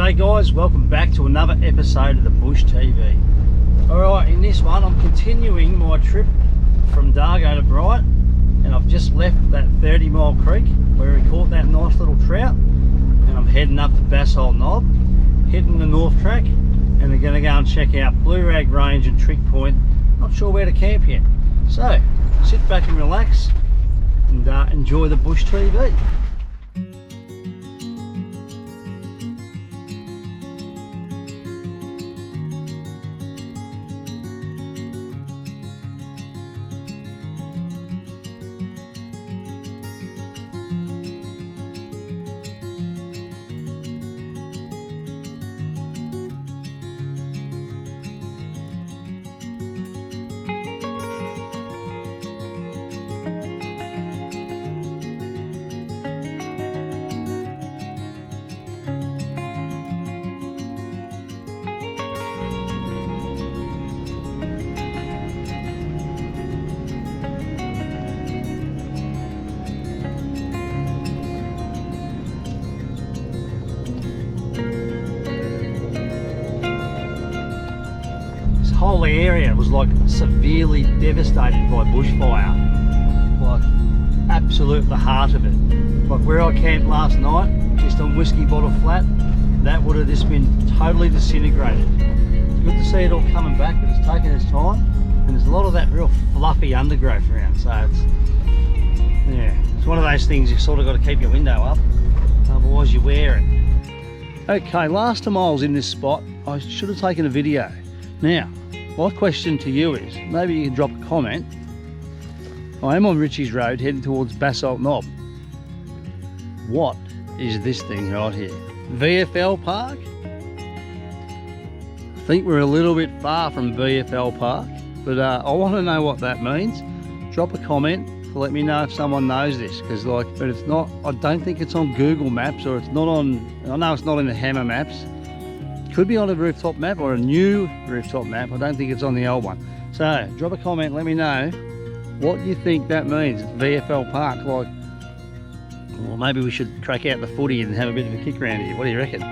G'day guys, welcome back to another episode of the Bush TV. Alright, in this one I'm continuing my trip from Dargo to Bright, and I've just left that 30-mile creek where we caught that nice little trout, and I'm heading up to Basalt Knob, hitting the North Track, and we're going to go and check out Blue Rag Range and Trick Point. Not sure where to camp yet, so sit back and relax and enjoy the Bush TV. Whole area was like severely devastated by bushfire, like absolute the heart of it. Like where I camped last night, just on Whiskey Bottle Flat, that would have just been totally disintegrated. It's good to see it all coming back, but it's taking its time, and there's a lot of that real fluffy undergrowth around, so it's one of those things you sort of got to keep your window up, otherwise you wear it. Okay, last time I was in this spot I should have taken a video. Now my question to you is, maybe you can drop a comment. I am on Ritchie's Road heading towards Basalt Knob. What is this thing right here? VFL Park? I think we're a little bit far from VFL Park, but I want to know what that means. Drop a comment to let me know if someone knows this, because but it's not, I don't think it's on Google Maps, or it's not on, I know it's not in the Hammer Maps. Could be on a rooftop map or a new rooftop map. I don't think it's on the old one. So drop a comment, let me know what you think that means. VFL Park, like, well, maybe we should crack out the footy and have a bit of a kick around here. What do you reckon?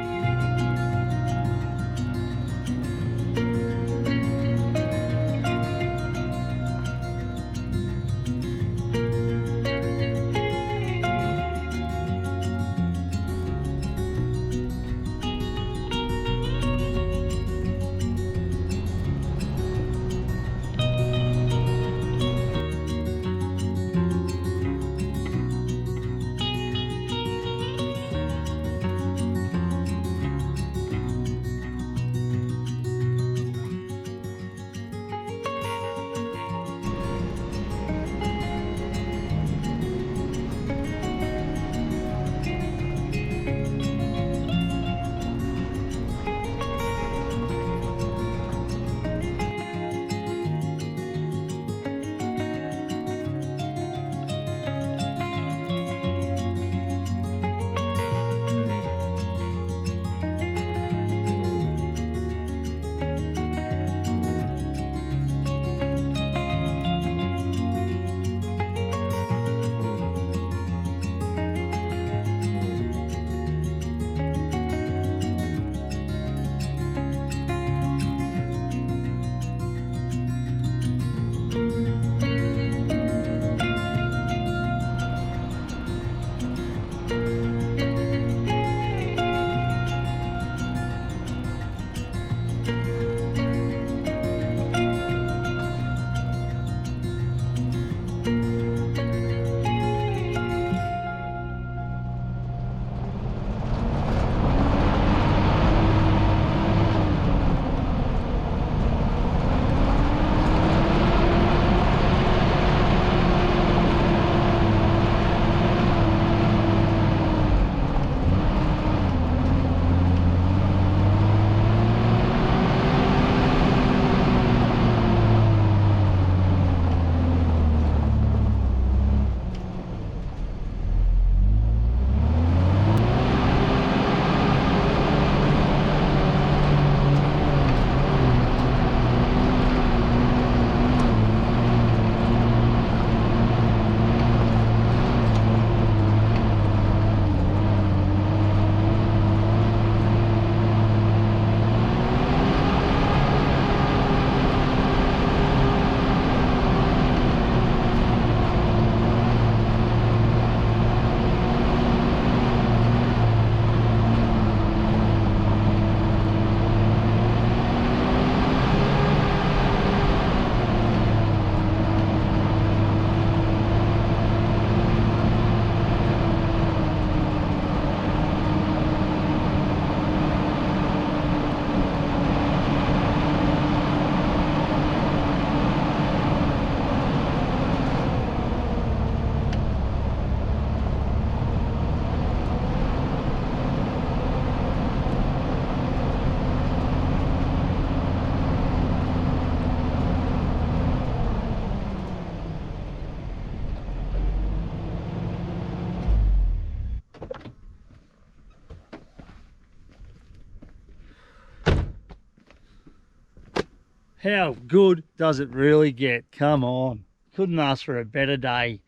How good does it really get? Come on. Couldn't ask for a better day.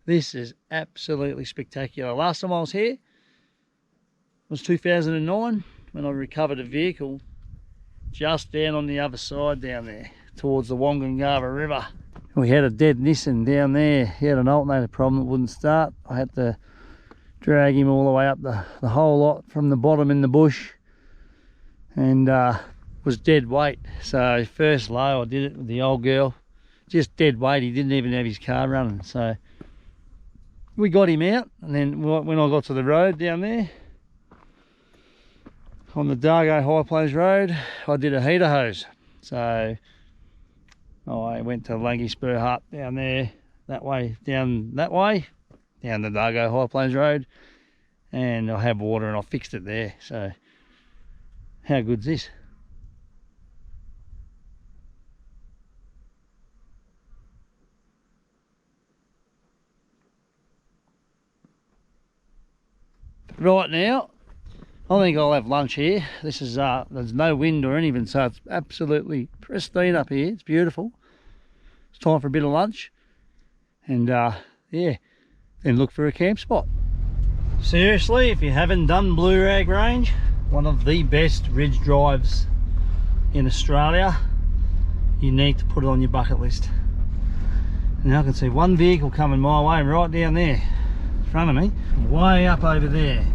This is absolutely spectacular. Last time I was here was 2009 when I recovered a vehicle just down on the other side down there towards the Wangangara River. We had a dead Nissan down there. He had an alternator problem that wouldn't start. I had to drag him all the way up the whole lot from the bottom in the bush, and was dead weight. So first low I did it with the old girl, just dead weight. He didn't even have his car running, so we got him out. And then when I got to the road down there on the Dargo High Plains Road, I did a heater hose. So I went to Langy Spur Hut down there, that way, down the Dargo High Plains Road, and I have water and I fixed it there. So how good's this? Right now, I think I'll have lunch here. This is there's no wind or anything, so it's absolutely pristine up here. It's beautiful. It's time for a bit of lunch, and yeah, then look for a camp spot. Seriously, if you haven't done Blue Rag Range, one of the best ridge drives in Australia, you need to put it on your bucket list. And I can see one vehicle coming my way right down there in front of me, way up over there.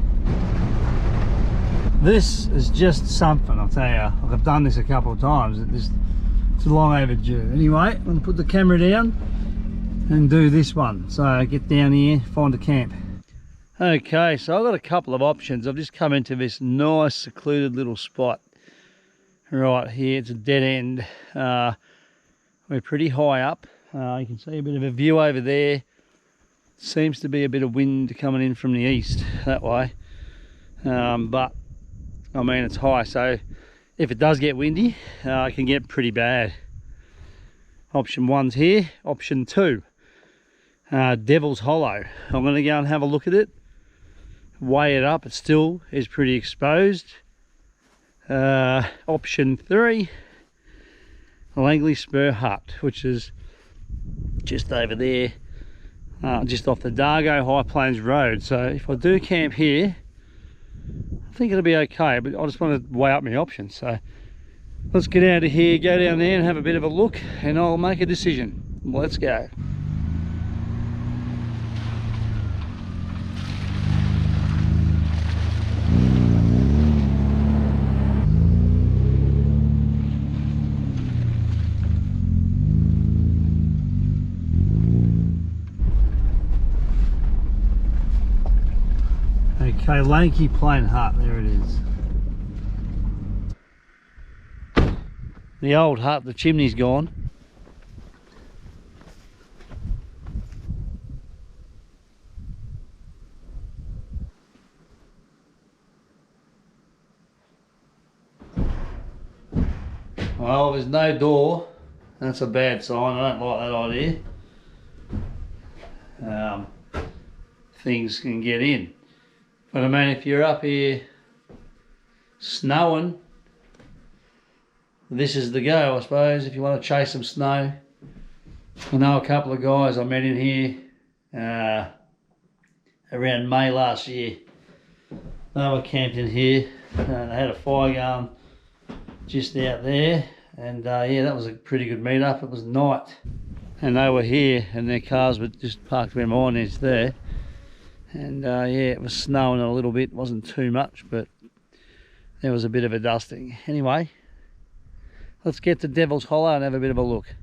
This is just something, I'll tell you. I've done this a couple of times. It's long overdue. Anyway, I'm going to put the camera down and do this one. So get down here, find a camp. Okay, so I've got a couple of options. I've just come into this nice secluded little spot right here. It's a dead end. We're pretty high up. You can see a bit of a view over there. Seems to be a bit of wind coming in from the east that way, but I mean it's high, so if it does get windy, it can get pretty bad. Option one's here. Option two, Devil's Hollow. I'm going to go and have a look at it, weigh it up. It still is pretty exposed. Option three, Langley Spur Hut, which is just over there, just off the Dargo High Plains Road. So if I do camp here, I think it'll be okay, but I just want to weigh up my options. So let's get out of here, go down there and have a bit of a look, and I'll make a decision. Let's go. Okay, Lanky Plain Hut, there it is. The old hut, the chimney's gone. Well, there's no door. That's a bad sign. I don't like that idea. Things can get in. But I mean, if you're up here snowing, this is the go, I suppose, if you want to chase some snow. I know a couple of guys I met in here around May last year. They were camped in here and they had a fire going just out there, and yeah, that was a pretty good meet-up. It was night and they were here and their cars were just parked where mine is there. And yeah, it was snowing a little bit. It wasn't too much, but there was a bit of a dusting. Anyway, let's get to Devil's Hollow and have a bit of a look.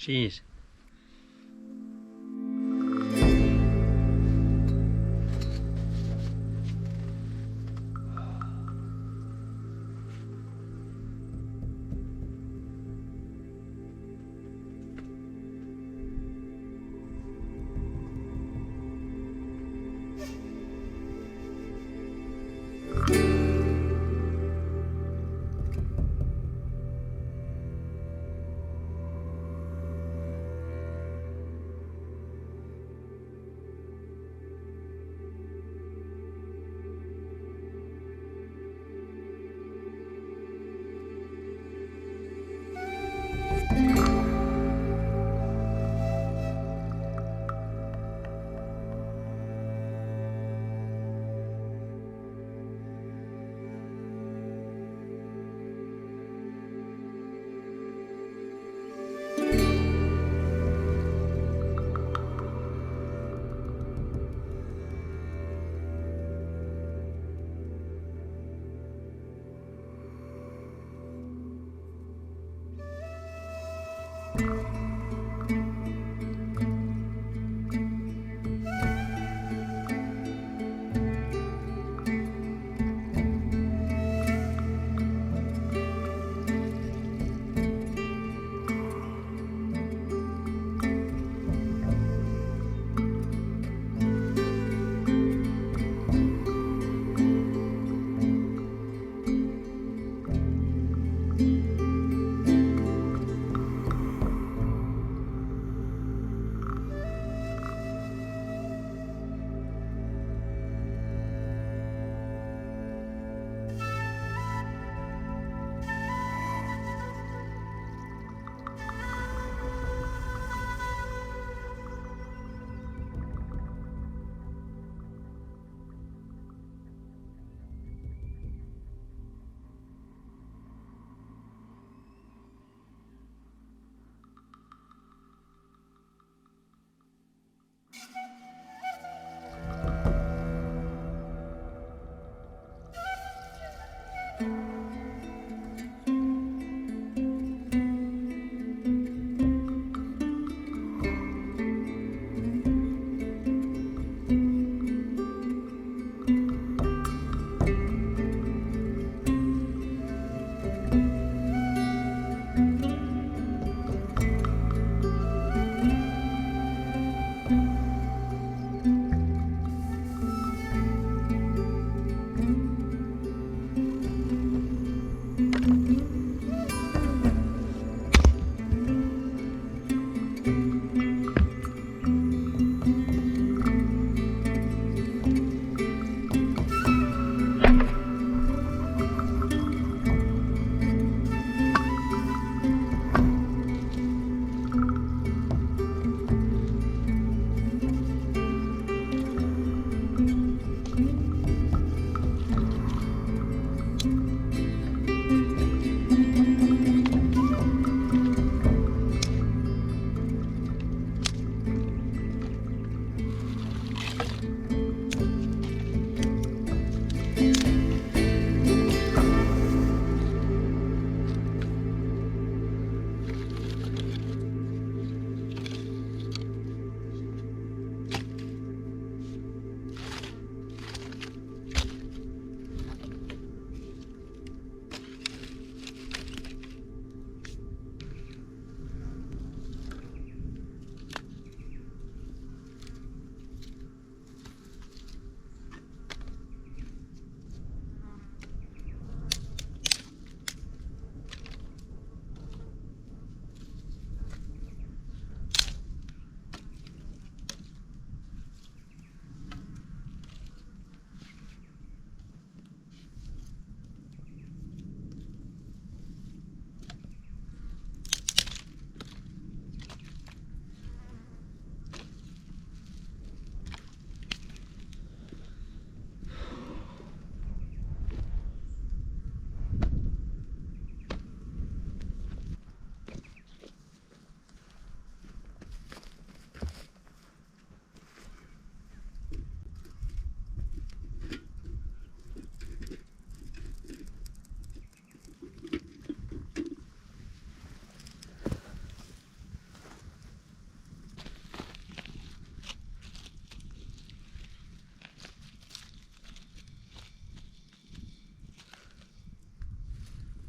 Cheers.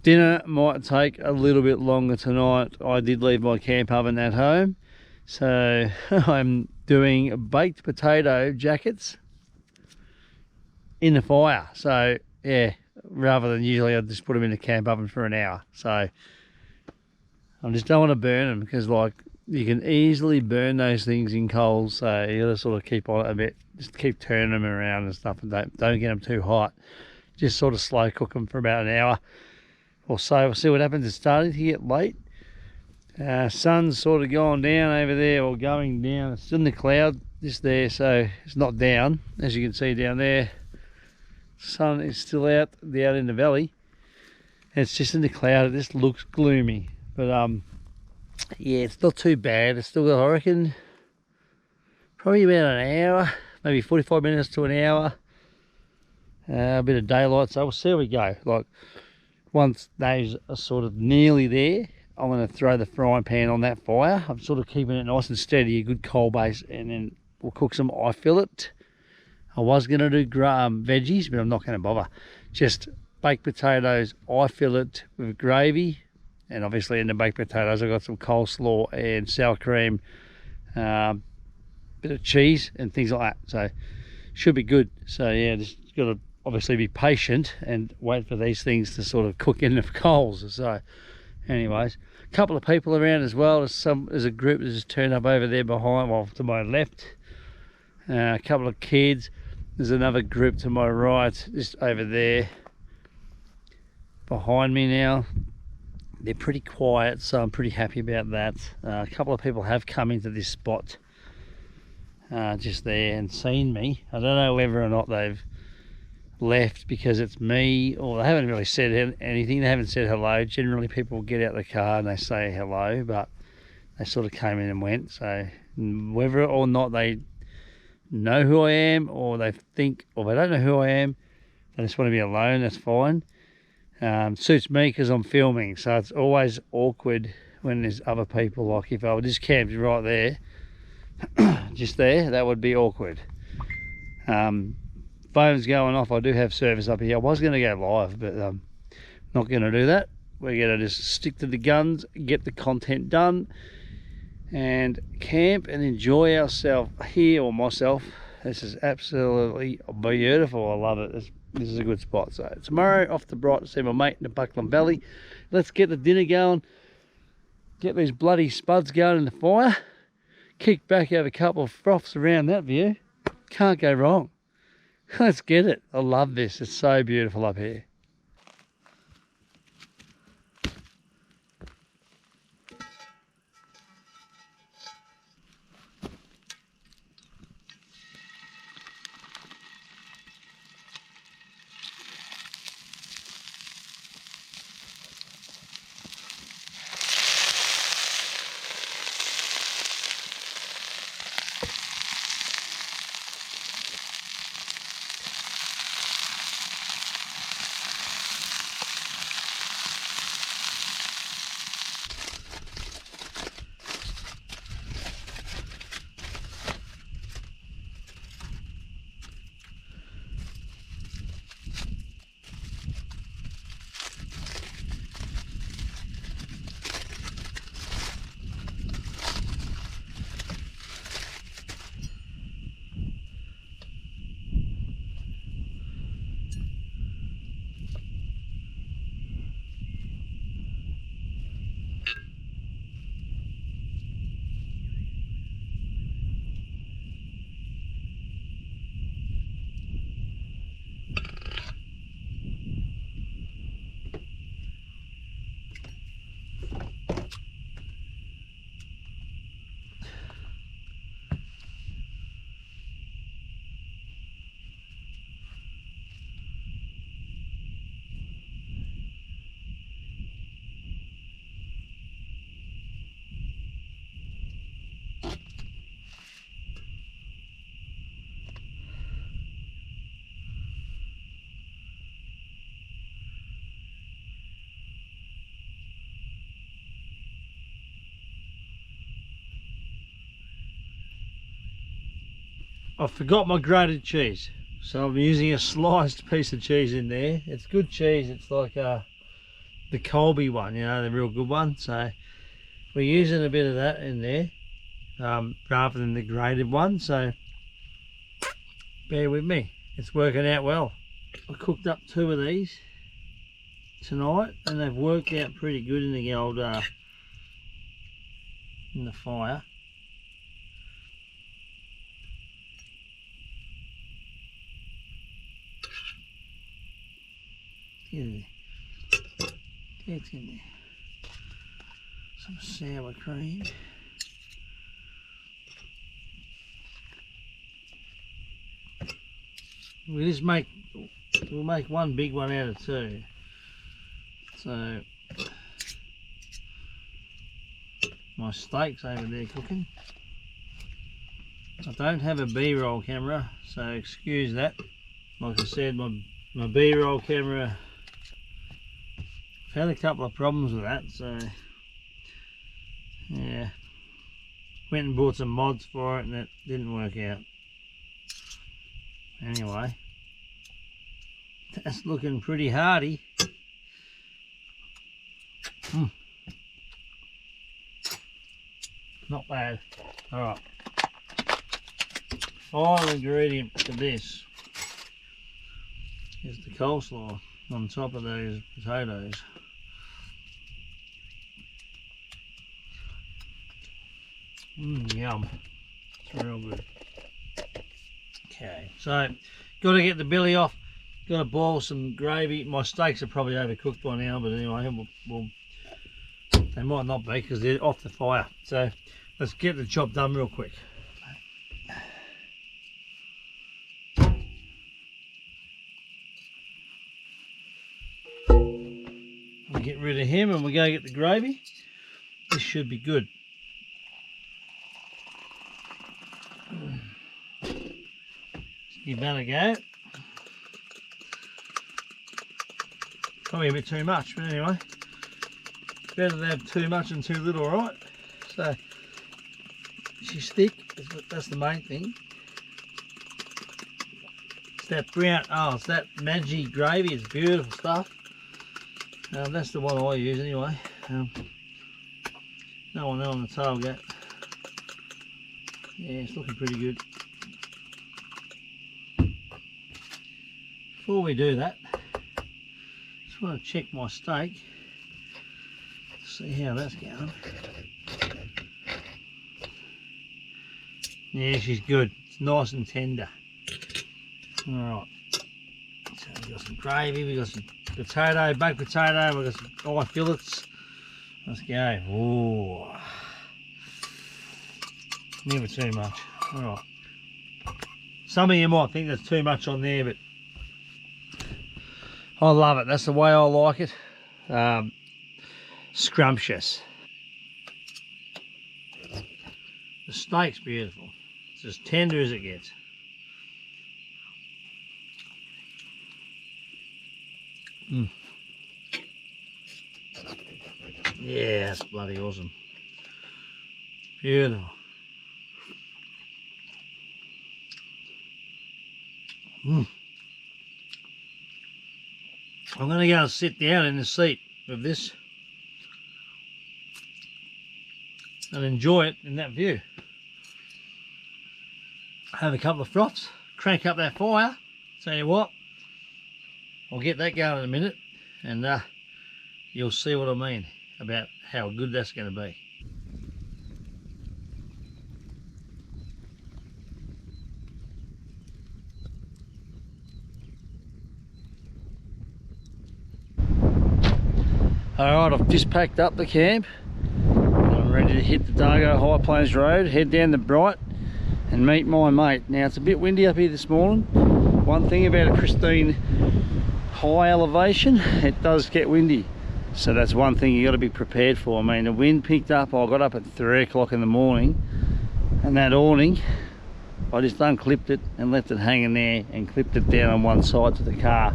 Dinner might take a little bit longer tonight. I did leave my camp oven at home, so I'm doing baked potato jackets in the fire. So yeah, rather than usually I just put them in the camp oven for an hour. So I just don't want to burn them, because like you can easily burn those things in coals. So you gotta sort of keep on it a bit, just keep turning them around and stuff, and don't get them too hot. Just sort of slow cook them for about an hour or so. We'll see what happens. It's starting to get late. Sun's sort of gone down over there, or going down. It's in the cloud just there, so it's not down, as you can see down there. Sun is still out in the valley. It's just in the cloud. It just looks gloomy, but yeah, it's not too bad. It's still got, I reckon, probably about an hour, maybe 45 minutes to an hour. A bit of daylight, so we'll see how we go. Like, once those are sort of nearly there, I'm going to throw the frying pan on that fire. I'm sort of keeping it nice and steady, a good coal base, and then we'll cook some eye fillet. I was going to do veggies, but I'm not going to bother. Just baked potatoes, eye fillet with gravy, and obviously in the baked potatoes I've got some coleslaw and sour cream, bit of cheese and things like that. So should be good. So yeah, just got to obviously be patient and wait for these things to sort of cook in the coals. So anyways, a couple of people around as well. There's a group that just turned up over there behind, well, to my left. A couple of kids. There's another group to my right, just over there behind me now. They're pretty quiet, so I'm pretty happy about that. A couple of people have come into this spot just there and seen me. I don't know whether or not they've left because it's me, or they haven't really said anything. They haven't said hello. Generally people get out of the car and they say hello, but they sort of came in and went. So whether or not they know who I am, or they think, or they don't know who I am, they just want to be alone, that's fine. Suits me because I'm filming, so it's always awkward when there's other people. Like if I were just camped right there, just there, that would be awkward. Phone's going off. I do have service up here. I was going to go live, but not going to do that. We're going to just stick to the guns, get the content done, and camp and enjoy ourselves here, or myself. This is absolutely beautiful. I love it. This is a good spot. So tomorrow off to Bright to see my mate in the Buckland Valley. Let's get the dinner going, get these bloody spuds going in the fire, kick back, have a couple of froths around that view. Can't go wrong. Let's get it. I love this. It's so beautiful up here. I forgot my grated cheese, so I'm using a sliced piece of cheese in there. It's good cheese. It's like the the Colby one, you know, the real good one. So we're using a bit of that in there rather than the graded one. So bear with me, it's working out well. I cooked up 2 of these tonight and they've worked out pretty good in the old in the fire. Get in there. Some sour cream. We'll make one big one out of 2. So my steak's over there cooking. I don't have a B-roll camera, so excuse that. Like I said, my B-roll camera, I've had a couple of problems with that, so yeah, went and bought some mods for it and that didn't work out. Anyway, that's looking pretty hearty. Not bad. Alright, final ingredient to this is the coleslaw on top of those potatoes. Yum. It's real good. Okay, so got to get the belly off, got to boil some gravy. My steaks are probably overcooked by now, but anyway, they might not be because they're off the fire. So let's get the job done real quick. We'll get rid of him and we'll go get the gravy. This should be good. Give that a go. Probably a bit too much, but anyway, better to have too much than too little, right? So she's thick, that's the main thing. It's that brown, oh, it's that Maggi gravy, it's beautiful stuff. That's the one I use anyway. No one there on the tailgate. Yeah, it's looking pretty good. Before we do that, just want to check my steak, see how that's going. Yeah, she's good. It's nice and tender. Alright, so we've got some gravy, we've got some potato, baked potato, we've got some eye fillets. Let's go. Ooh. Never too much. Alright. Some of you might think there's too much on there, but I love it. That's the way I like it. Scrumptious. The steak's beautiful. It's as tender as it gets. Yeah, that's bloody awesome. Beautiful. I'm going to go and sit down in the seat of this and enjoy it in that view. Have a couple of froths, crank up that fire. Tell you what, I'll get that going in a minute and you'll see what I mean about how good that's going to be. Alright, I've just packed up the camp. I'm ready to hit the Dargo High Plains Road, head down to Bright and meet my mate. Now it's a bit windy up here this morning. One thing about a pristine high elevation, it does get windy. So that's one thing you got to be prepared for. I mean, the wind picked up, I got up at 3 o'clock in the morning and that awning, I just unclipped it and left it hanging there and clipped it down on one side to the car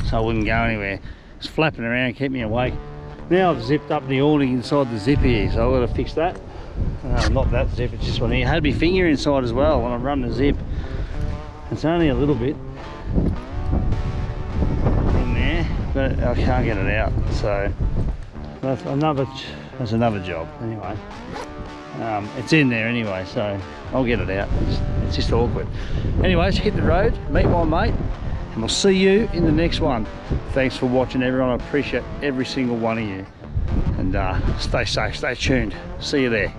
so I wouldn't go anywhere. It's flapping around, keep me awake. Now I've zipped up the awning inside the zip here, so I've got to fix that. Not that zip, it's just one here. I had my finger inside as well when I run the zip. It's only a little bit in there, but I can't get it out. So that's another job anyway. It's in there anyway, so I'll get it out. It's just awkward. Anyways, hit the road, meet my mate, and we'll see you in the next one. Thanks for watching, everyone. I appreciate every single one of you. And stay safe, stay tuned. See you there.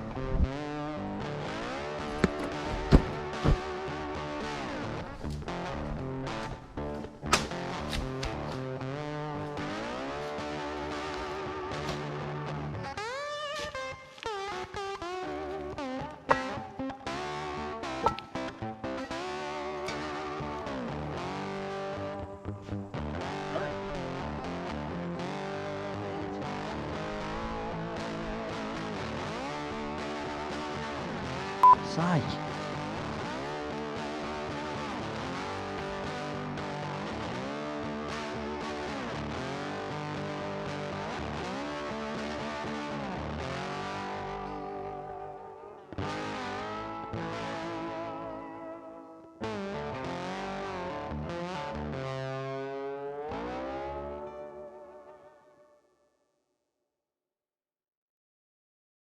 Sake.